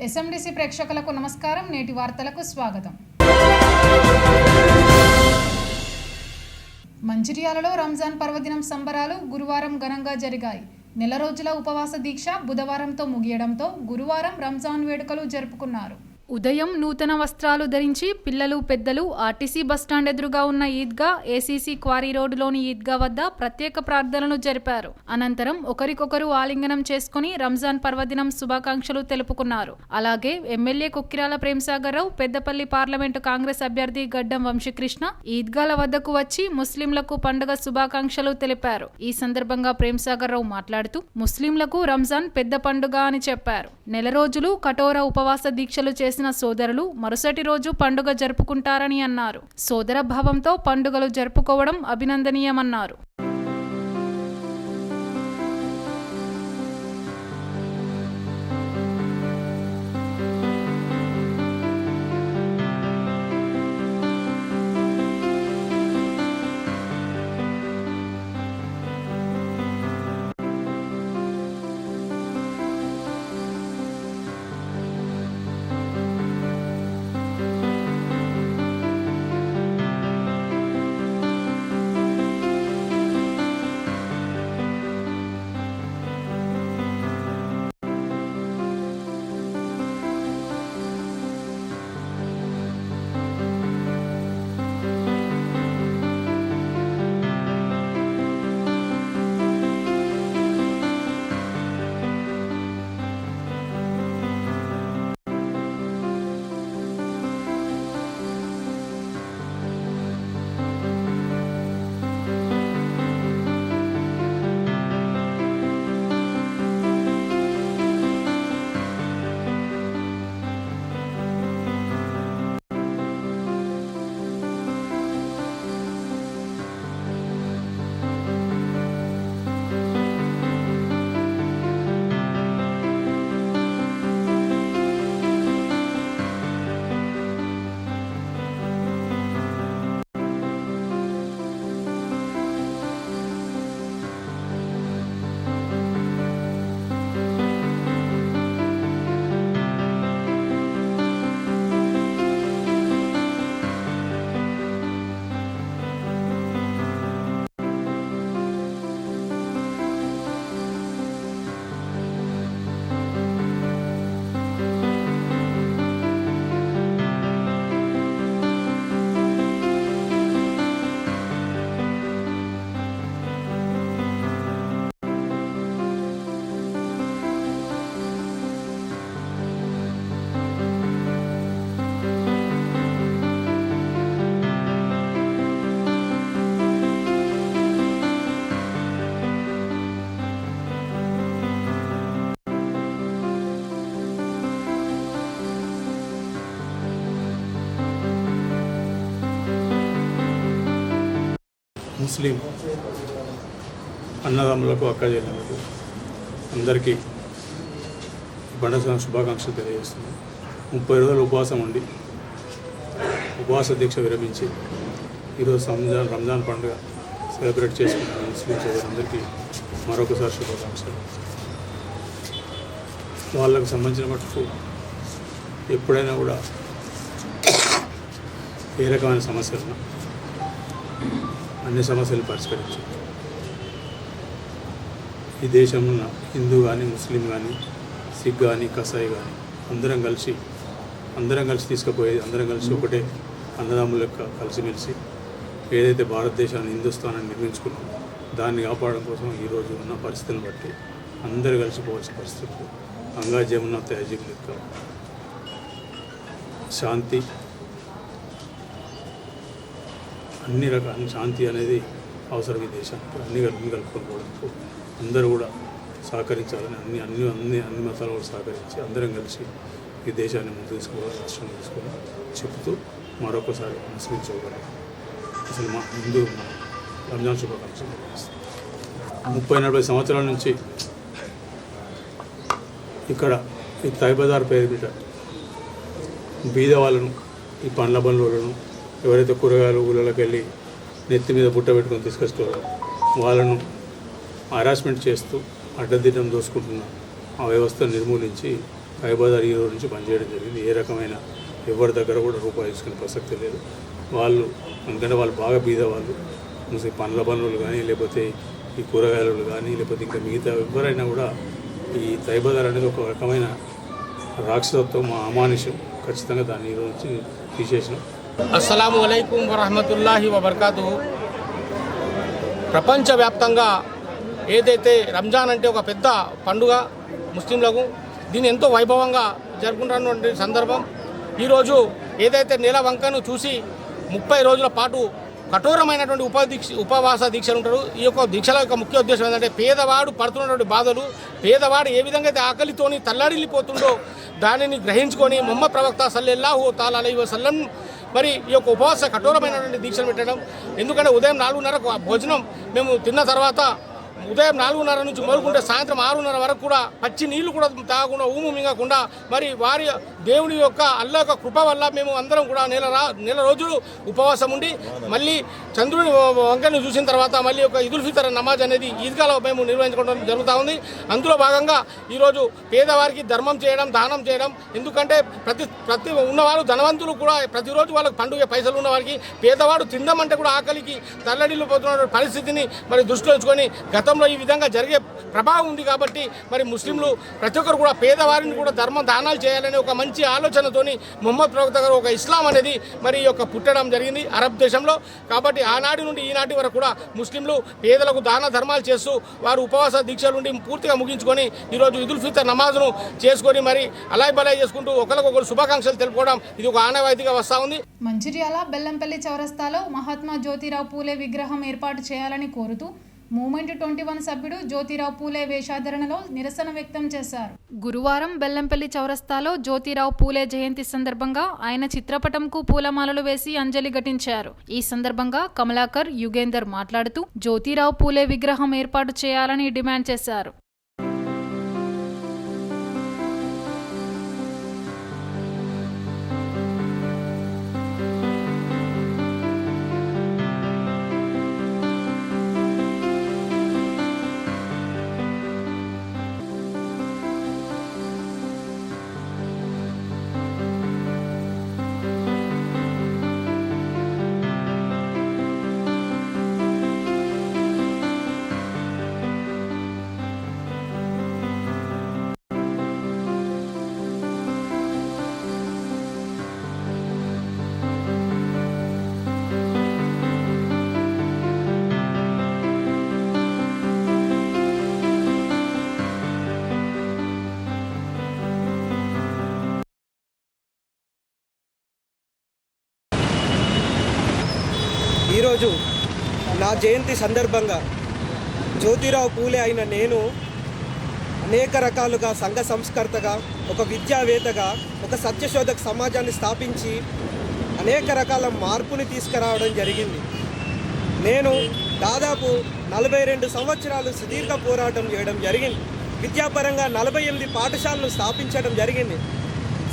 ఎస్ఎండిసి ప్రేక్షకులకు నమస్కారం. నేటి వార్తలకు స్వాగతం. మంచిర్యాలలో రంజాన్ పర్వదినం సంబరాలు గురువారం ఘనంగా జరిగాయి. నెల రోజుల ఉపవాస దీక్ష బుధవారంతో ముగియడంతో గురువారం రంజాన్ వేడుకలు జరుపుకున్నారు. ఉదయం నూతన వస్త్రాలు ధరించి పిల్లలు పెద్దలు ఆర్టీసీ బస్టాండ్ ఎదురుగా ఉన్న ఈద్గా, ఏసీసీ క్వారీ రోడ్డులోని ఈద్గా వద్ద ప్రత్యేక ప్రార్థనలు జరిపారు. అనంతరం ఒకరికొకరు ఆలింగనం చేసుకుని రంజాన్ పర్వదినం శుభాకాంక్షలు తెలుపుకున్నారు. అలాగే ఎమ్మెల్యే కుక్కిరాల ప్రేమ్సాగర్రావు, పెద్దపల్లి పార్లమెంటు కాంగ్రెస్ అభ్యర్థి గడ్డం వంశీకృష్ణ ఈద్గాల వద్దకు వచ్చి ముస్లింలకు పండుగ శుభాకాంక్షలు తెలిపారు. ఈ సందర్భంగా ప్రేమ్సాగర్రావు మాట్లాడుతూ ముస్లింలకు రంజాన్ పెద్ద పండుగ అని చెప్పారు. నెల రోజులు కఠోర ఉపవాస దీక్షలు చేసిన సోదరులు మరుసటి రోజు పండుగ జరుపుకుంటారని అన్నారు. సోదర భావంతో పండుగలు జరుపుకోవడం అభినందనీయమన్నారు. ముస్లిం అన్నదమ్ములకు, అక్కచెల్లెలకు అందరికీ పండుగ శుభాకాంక్షలు తెలియజేస్తుంది. 30 రోజులు ఉపవాసం ఉండి ఉపవాస దీక్ష విరమించి ఈరోజు రంజాన్ పండుగ సెలబ్రేట్ చేసుకున్న ముస్లిం సోదరులందరికీ మరొకసారి శుభాకాంక్షలు. వాళ్ళకు సంబంధించిన మటుకు ఎప్పుడైనా కూడా ఏ రకమైన సమస్యలను అన్ని సమస్యలు పరిష్కరించు. ఈ దేశంలో హిందూ కానీ, ముస్లిం కానీ, సిక్ కానీ, కసాయి కానీ అందరం కలిసి తీసుకుపోయేది, అందరం కలిసి ఒకటే అన్నదమ్ముల యొక్క కలిసిమెలిసి ఏదైతే భారతదేశాన్ని, హిందుస్థానాన్ని నిర్మించుకున్నామో దాన్ని కాపాడడం కోసం ఈరోజు ఉన్న పరిస్థితులను బట్టి అందరూ కలిసిపోవాల్సిన పరిస్థితులు గంగా జమున తహజీబ్ లెక్క శాంతి, అన్ని రకాల శాంతి అనేది అవసరం ఈ దేశానికి. అన్ని కలుపుకోవడంతో అందరూ కూడా సహకరించాలని అన్ని మతాలు కూడా సహకరించి అందరం కలిసి ఈ దేశాన్ని ముందు తీసుకోవాలి, రాష్ట్రం తీసుకోవాలి చెబుతూ మరొకసారి ముస్లిం సోదరులు అసలు మా హిందూ రంజాన్ శుభాకాంక్షలు నిర్వహిస్తాం. 30-40 సంవత్సరాల నుంచి ఇక్కడ ఈ తైబజార్ పేరు బిడ్డ బీద వాళ్ళను, ఈ పండ్ల బండ్లను ఎవరైతే కూరగాయలు ఊళ్ళలోకి వెళ్ళి నెత్తి మీద బుట్ట పెట్టుకొని తీసుకొస్తారో వాళ్ళను హరాస్మెంట్ చేస్తూ అడ్డదిడ్డం దోసుకుంటున్న ఆ వ్యవస్థను నిర్మూలించి ఖైబర్ ఈ రోజు నుంచి పనిచేయడం జరిగింది. ఏ రకమైన ఎవరి దగ్గర కూడా రూపాయి తీసుకునే ప్రసక్తి లేదు. వాళ్ళు ఎందుకంటే వాళ్ళు బాగా బీదవాళ్ళు, పండ్ల పనులు కానీ లేకపోతే ఈ కూరగాయలు కానీ లేకపోతే ఇంకా మిగతా ఎవరైనా కూడా ఈ తైబదర్ అనేది ఒక రకమైన రాక్షసత్వం, అమానుషం. ఖచ్చితంగా దాన్ని ఈరోజు నుంచి తీసేసినాం. అస్సలాము అలైకుం వరహమతుల్లాహి వబర్కాతుహు. ప్రపంచవ్యాప్తంగా ఏదైతే రంజాన్ అంటే ఒక పెద్ద పండుగ ముస్లింలకు, దీన్ని ఎంతో వైభవంగా జరుపుకుంటున్నటువంటి సందర్భం. ఈరోజు ఏదైతే నెల వంకను చూసి 30 రోజుల పాటు కఠోరమైనటువంటి ఉపవాస దీక్షలు ఉంటారు. ఈ యొక్క దీక్షల యొక్క ముఖ్య ఉద్దేశం ఏంటంటే పేదవాడు పడుతున్నటువంటి బాధలు, పేదవాడు ఏ విధంగా అయితే ఆకలితోని తల్లడిల్లిపోతుండో దానిని గ్రహించుకొని మొహమ్మద్ ప్రవక్త సల్లల్లాహు తఆలా అలైహి వసల్లం మరి ఈ యొక్క ఉపవాస కఠోరమైనటువంటి దీక్షలు పెట్టడం. ఎందుకంటే ఉదయం 4:30కు భోజనం మేము తిన్న తర్వాత ఉదయం 4:30 నుంచి మొదలుకుంటే సాయంత్రం 6:30 వరకు కూడా పచ్చి నీళ్లు కూడా తాగకుండా, ఊము మింగకుండా మరి వారి దేవుని యొక్క అల్లాహ్ యొక్క కృప వల్ల మేము అందరం కూడా నెల రోజులు ఉపవాసం ఉండి మళ్ళీ చంద్రుని వంకను చూసిన తర్వాత మళ్ళీ ఒక ఈదుల్ ఫితర్ నమాజ్ అనేది ఈద్గాలో మేము నిర్వహించుకోవడం జరుగుతూ ఉంది. అందులో భాగంగా ఈరోజు పేదవారికి ధర్మం చేయడం, దానం చేయడం. ఎందుకంటే ప్రతి ఉన్నవారు ధనవంతులు కూడా ప్రతిరోజు వాళ్ళకి పండుగ పైసలు ఉన్న వారికి పేదవాడు తిందామంటే కూడా ఆకలికి తల్లడిల్లిపోతున్న పరిస్థితిని మరి దృష్టిలో ఉంచుకొని గతంలో ఈ విధంగా జరిగే ప్రభావం ఉంది కాబట్టి మరి ముస్లింలు ప్రతి ఒక్కరు కూడా పేదవారిని కూడా ధర్మ దానాలు చేయాలనే ఒక మంచి ఆలోచనతోని ముహమ్మద్ ప్రవక్త గారు ఒక ఇస్లాం అనేది మరి యొక్క పుట్టడం జరిగింది అరబ్ దేశంలో. కాబట్టి ఆనాటి నుండి ఈనాటి వరకు కూడా ముస్లింలు పేదలకు దాన ధర్మాలు చేస్తూ వారు ఉపవాస దీక్షల నుండి పూర్తిగా ముగించుకొని ఈరోజు ఈదుల్ ఫితర్ నమాజ్ను చేసుకొని మరి అలాయ్ బలాయ్ చేసుకుంటూ ఒకరికొకరు శుభాకాంక్షలు తెలుపుకోవడం ఇది ఒక ఆనవాయితీగా వస్తూ ఉంది. మంచిర్యాల బెల్లంపల్లి చౌరస్తాలో మహాత్మా జ్యోతిరావు పూలే విగ్రహం ఏర్పాటు చేయాలని కోరుతూ మూమెంట్ 21 సభ్యుడు జ్యోతిరావు పూలే వేషాధరణలో నిరసన వ్యక్తం చేశారు. గురువారం బెల్లంపల్లి చౌరస్తాలో జ్యోతిరావు పూలే జయంతి సందర్భంగా ఆయన చిత్రపటంకు పూలమాలలు వేసి అంజలి ఘటించారు. ఈ సందర్భంగా కమలాకర్, యుగేందర్ మాట్లాడుతూ జ్యోతిరావు పూలే విగ్రహం ఏర్పాటు చేయాలని డిమాండ్ చేశారు. ఈరోజు నా జయంతి సందర్భంగా జ్యోతిరావు పూలే అయిన నేను అనేక రకాలుగా సంఘ సంస్కర్తగా, ఒక విద్యావేత్తగా, ఒక సత్యశోధక సమాజాన్ని స్థాపించి అనేక రకాల మార్పుని తీసుకురావడం జరిగింది. నేను దాదాపు 42 సంవత్సరాలు సుదీర్ఘ పోరాటం చేయడం జరిగింది. విద్యాపరంగా 48 పాఠశాలను స్థాపించడం జరిగింది.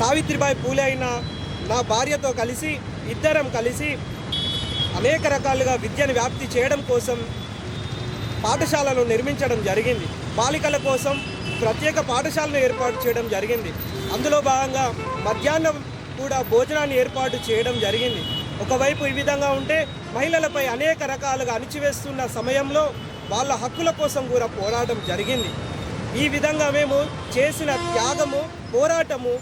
సావిత్రిబాయి పూలే అయిన నా భార్యతో కలిసి ఇద్దరం కలిసి అనేక రకాలుగా విద్యను వ్యాప్తి చేయడం కోసం పాఠశాలను నిర్మించడం జరిగింది. బాలికల కోసం ప్రత్యేక పాఠశాలను ఏర్పాటు చేయడం జరిగింది. అందులో భాగంగా మధ్యాహ్నం కూడా భోజనాన్ని ఏర్పాటు చేయడం జరిగింది. ఒకవైపు ఈ విధంగా ఉంటే మహిళలపై అనేక రకాలుగా అణిచివేస్తున్న సమయంలో వాళ్ళ హక్కుల కోసం కూడా పోరాటం జరిగింది. ఈ విధంగా మేము చేసిన త్యాగము, పోరాటము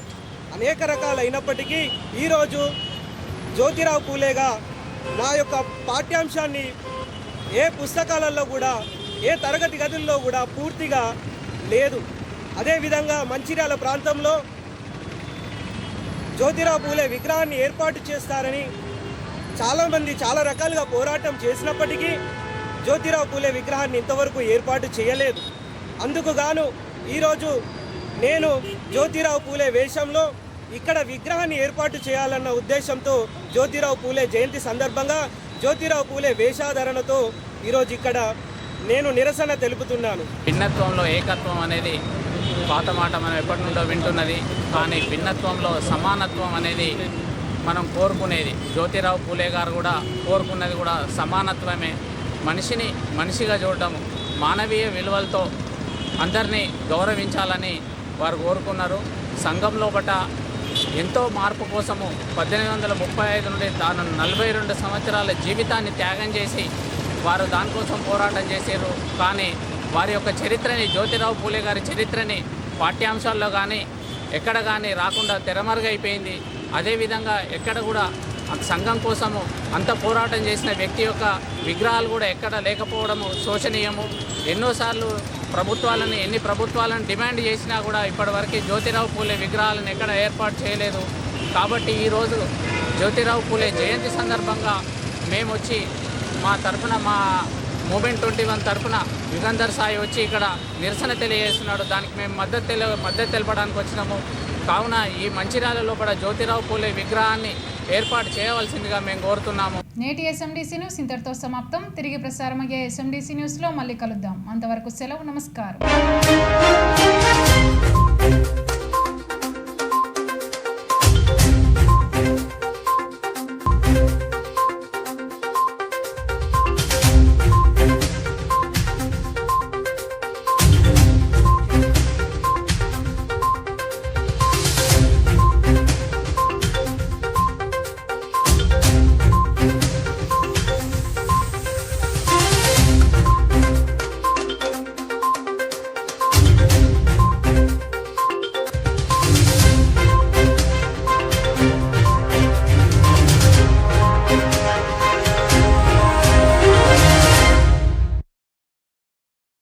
అనేక రకాలైనప్పటికీ ఈరోజు జ్యోతిరావు పూలేగా నా యొక్క పాఠ్యాంశాన్ని ఏ పుస్తకాలలో కూడా, ఏ తరగతి గదుల్లో కూడా పూర్తిగా లేదు. అదేవిధంగా మంచిర్యాల ప్రాంతంలో జ్యోతిరావు పూలే విగ్రహాన్ని ఏర్పాటు చేస్తారని చాలామంది చాలా రకాలుగా పోరాటం చేసినప్పటికీ జ్యోతిరావు పూలే విగ్రహాన్ని ఇంతవరకు ఏర్పాటు చేయలేదు. అందుకు గాను ఈరోజు నేను జ్యోతిరావు పూలే వేషంలో ఇక్కడ విగ్రహాన్ని ఏర్పాటు చేయాలన్న ఉద్దేశంతో జ్యోతిరావు పూలే జయంతి సందర్భంగా జ్యోతిరావు పూలే వేషాధరణతో ఈరోజు ఇక్కడ నేను నిరసన తెలుపుతున్నాను. భిన్నత్వంలో ఏకత్వం అనేది పాత మాట మనం ఎప్పటి నుండో వింటున్నది. కానీ భిన్నత్వంలో సమానత్వం అనేది మనం కోరుకునేది. జ్యోతిరావు పూలే గారు కూడా కోరుకున్నది కూడా సమానత్వమే. మనిషిని మనిషిగా చూడటము, మానవీయ విలువలతో అందరినీ గౌరవించాలని వారు కోరుకున్నారు. సంఘం లోపట ఎంతో మార్పు కోసము 1835 నుండి తాను 42 సంవత్సరాల జీవితాన్ని త్యాగం చేసి వారు దానికోసం పోరాటం చేశారు. కానీ వారి యొక్క చరిత్రని, జ్యోతిరావు పూలే గారి చరిత్రని పాఠ్యాంశాల్లో కానీ ఎక్కడ కానీ రాకుండా తెరమరుగైపోయింది. అదేవిధంగా ఎక్కడ కూడా సంఘం కోసము అంత పోరాటం చేసిన వ్యక్తి యొక్క విగ్రహాలు కూడా ఎక్కడ లేకపోవడము శోచనీయము. ఎన్నోసార్లు ఎన్ని ప్రభుత్వాలను డిమాండ్ చేసినా కూడా ఇప్పటివరకు జ్యోతిరావు పూలే విగ్రహాలను ఎక్కడ ఏర్పాటు చేయలేదు. కాబట్టి ఈరోజు జ్యోతిరావు పూలే జయంతి సందర్భంగా మేము వచ్చి మా తరఫున, మా మూమెంట్ 21 తరఫున యుగంధర్ సాయి వచ్చి ఇక్కడ నిరసన తెలియజేస్తున్నాడు. దానికి మేము మద్దతు తెలపడానికి వచ్చినాము. కావున ఈ మంచిర్యాల లోపల జ్యోతిరావు పూలే విగ్రహాన్ని ఏర్పాటు చేయవలసిందిగా మేము కోరుతున్నాము. నేటి SMDC న్యూస్ ఇంతటితో సమాప్తం. తిరిగి ప్రసారమయ్యే SMDC న్యూస్లో మళ్ళీ కలుద్దాం. అంతవరకు సెలవు. నమస్కారం.